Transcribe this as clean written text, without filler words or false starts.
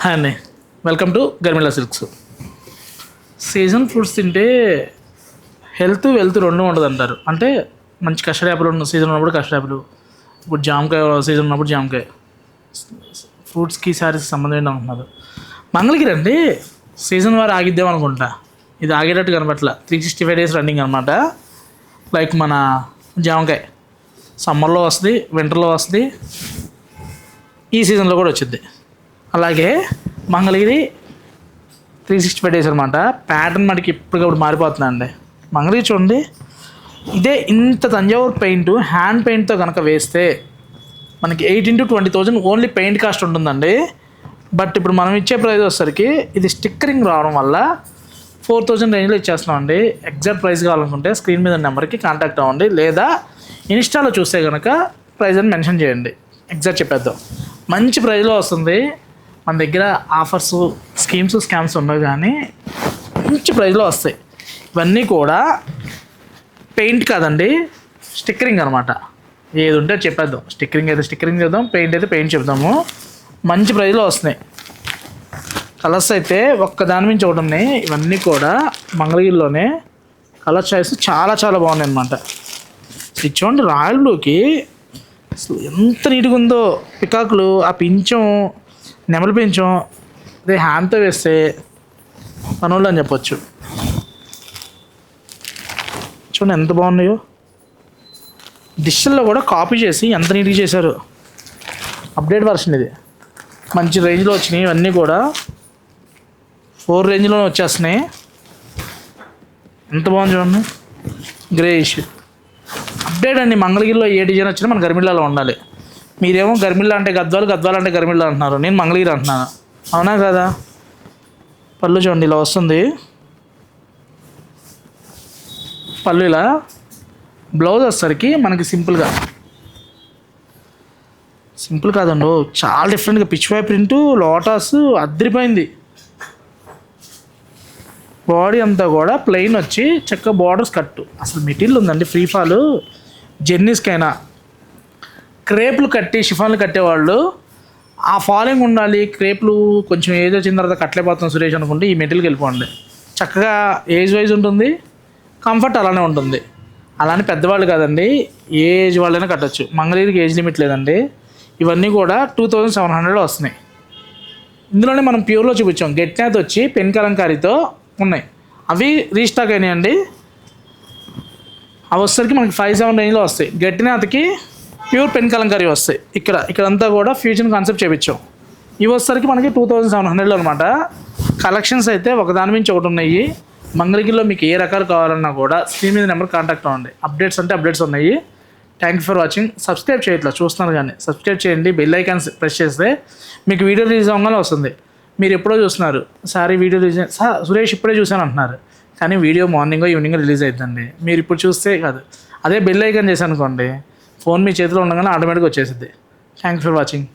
Hi అండి, welcome to Garmila silks. Season fruits తింటే health wealth రెండు ఉండదు అంటారు. అంటే మంచి కస్టర్డ్ యాపిల్ ఉన్న సీజన్ ఉన్నప్పుడు కస్టర్డ్ యాపిల్, ఇప్పుడు జామకాయ సీజన్ ఉన్నప్పుడు జామకాయ. ఫ్రూట్స్కి సారీస్కి సంబంధం ఏంటి అనుకుంటున్నారు. మంగళగిరి అండి సీజన్ వారు ఆగిద్దాం అనుకుంటా. ఇది ఆగేటట్టు కనపట్ల. 365 days రన్నింగ్ అనమాట. లైక్ మన జామకాయ సమ్మర్లో వస్తుంది, వింటర్లో వస్తుంది, ఈ సీజన్లో కూడా వచ్చింది. అలాగే మంగళగిరి 365 days అనమాట. ప్యాటర్న్ మనకి ఇప్పటికప్పుడు మారిపోతుందండి. మంగళగిరి చూడండి, ఇదే ఇంత తంజావూరు పెయింట్ హ్యాండ్ పెయింట్తో కనుక వేస్తే మనకి 18,000 to 20,000 ఓన్లీ పెయింట్ కాస్ట్ ఉంటుందండి. బట్ ఇప్పుడు మనం ఇచ్చే ప్రైస్ వచ్చేసరికి ఇది స్టిక్కరింగ్ రావడం వల్ల 4,000 రేంజ్లో ఇచ్చేస్తున్నాం అండి. ఎగ్జాక్ట్ ప్రైస్ కావాలనుకుంటే స్క్రీన్ మీద నెంబర్కి కాంటాక్ట్ అవ్వండి, లేదా ఇన్స్టాలో చూస్తే కనుక ప్రైస్ అని మెన్షన్ చేయండి. ఎగ్జాక్ట్ చెప్పేద్దాం. మంచి ప్రైస్లో వస్తుంది. మన దగ్గర ఆఫర్స్, స్కీమ్స్, స్కామ్స్ ఉండవు, కానీ మంచి ప్రైస్లో వస్తాయి. ఇవన్నీ కూడా పెయింట్ కాదండి, స్టిక్కరింగ్ అనమాట. ఏది ఉంటే చెప్పేద్దాం. స్టిక్కరింగ్ అయితే స్టిక్కరింగ్ చేద్దాం, పెయింట్ అయితే పెయింట్ చెప్దాము. మంచి ప్రైస్లో వస్తున్నాయి. కలర్స్ అయితే ఒక్కదాని నుంచి ఒకటి ఉన్నాయి. ఇవన్నీ కూడా మంగళగిరిలోనే కలర్ చాయిస్ చాలా చాలా బాగున్నాయి అనమాట. ఇది చూడండి, రాయల్ బ్లూకి అసలు ఎంత నీట్గా ఉందో. పికాకులు, ఆ పించం, నెమలి పించం, అదే హ్యాండ్తో వేస్తే పనులు అని చెప్పొచ్చు. చూడండి ఎంత బాగున్నాయో. డిజిటల్లో కూడా కాపీ చేసి ఎంత నీట్గా చేశారు. అప్డేట్ వర్షన్ ఇది. మంచి రేంజ్లో వచ్చినాయి. ఇవన్నీ కూడా 4 రేంజ్లోనే వచ్చేస్తున్నాయి. ఎంత బాగుంది చూడండి. గ్రేయిష్ అప్డేట్ అండి. మంగళగిరిలో ఏ డిజైన్ వచ్చినా మన గర్మిల్లాలో ఉండాలి. మీరేమో గర్మిల్లా అంటే గద్వాలు, గద్వాలు అంటే గర్మిల్లా అంటున్నారు. నేను మంగళగిరి అంటున్నాను. అవునా కదా. పళ్ళు చూడండి ఇలా వస్తుంది. పళ్ళు ఇలా. బ్లౌజ్ వచ్చేసరికి మనకి సింపుల్ కాదండి, చాలా డిఫరెంట్గా పిచ్ వై ప్రింటు, లోటస్ అద్దరిపోయింది. బాడీ అంతా కూడా ప్లెయిన్ వచ్చి చక్కగా బార్డర్స్ కట్టు. అసలు మెటీరియల్ ఉందండి. ఫ్రీ ఫాల్ జర్నీస్కైనా క్రేపులు కట్టి షిఫాన్లు కట్టేవాళ్ళు ఆ ఫాలింగ్ ఉండాలి. క్రేపులు కొంచెం ఏజ్ వచ్చిన తర్వాత కట్టలేకపోతాం సురేష్ అనుకుంటే ఈ మెటీరియల్కి వెళ్ళిపోండి. చక్కగా ఏజ్ వైజ్ ఉంటుంది, కంఫర్ట్ అలానే ఉంటుంది. అలానే పెద్దవాళ్ళు కాదండి, ఏ ఏజ్ వాళ్ళైనా కట్టచ్చు. మంగళగిరికి ఏజ్ లిమిట్ లేదండి. ఇవన్నీ కూడా 2,700 వస్తున్నాయి. ఇందులోనే మనం ప్యూర్లో చూపించాం. గెట్నాథ్ వచ్చి పెన్ కలంకారీతో ఉన్నాయి. అవి రీస్టాక్ అయినాయండి. అవి వచ్చేసరికి మనకి 5,700 రేంజ్లో వస్తాయి. గట్టినాథ్కి ప్యూర్ పెన్ కలంకారీ వస్తాయి. ఇక్కడంతా కూడా ఫ్యూజన్ కాన్సెప్ట్ చేయించాం. ఇవి వచ్చేసరికి మనకి 2,700లో అనమాట. కలెక్షన్స్ అయితే ఒకదాని నుంచి ఒకటి ఉన్నాయి. మంగళగిరిలో మీకు ఏ రకాలు కావాలన్నా కూడా స్క్రీన్ మీద నెంబర్ కాంటాక్ట్ అవ్వండి. అప్డేట్స్ అంటే అప్డేట్స్ ఉన్నాయి. Thank you for watching. Subscribe చేయట్లా చూస్తున్నారు, కానీ సబ్స్క్రైబ్ చేయండి. బెల్ ఐకాన్స్ ప్రెస్ చేస్తే మీకు వీడియో రిలీజ్ అవ్వగానే వస్తుంది. మీరు ఎప్పుడో చూస్తున్నారు, సారీ వీడియో రిలీజ్ సురేష్ ఇప్పుడే చూశాను అంటున్నారు, కానీ వీడియో మార్నింగో ఈవినింగో రిలీజ్ అవుతుందండి. మీరు ఇప్పుడు చూస్తే కాదు, అదే బెల్ ఐకాన్ చేశాను అనుకోండి, ఫోన్ మీ చేతిలో ఉండగానే ఆటోమేటిక్గా వచ్చేసింది. Thanks for watching.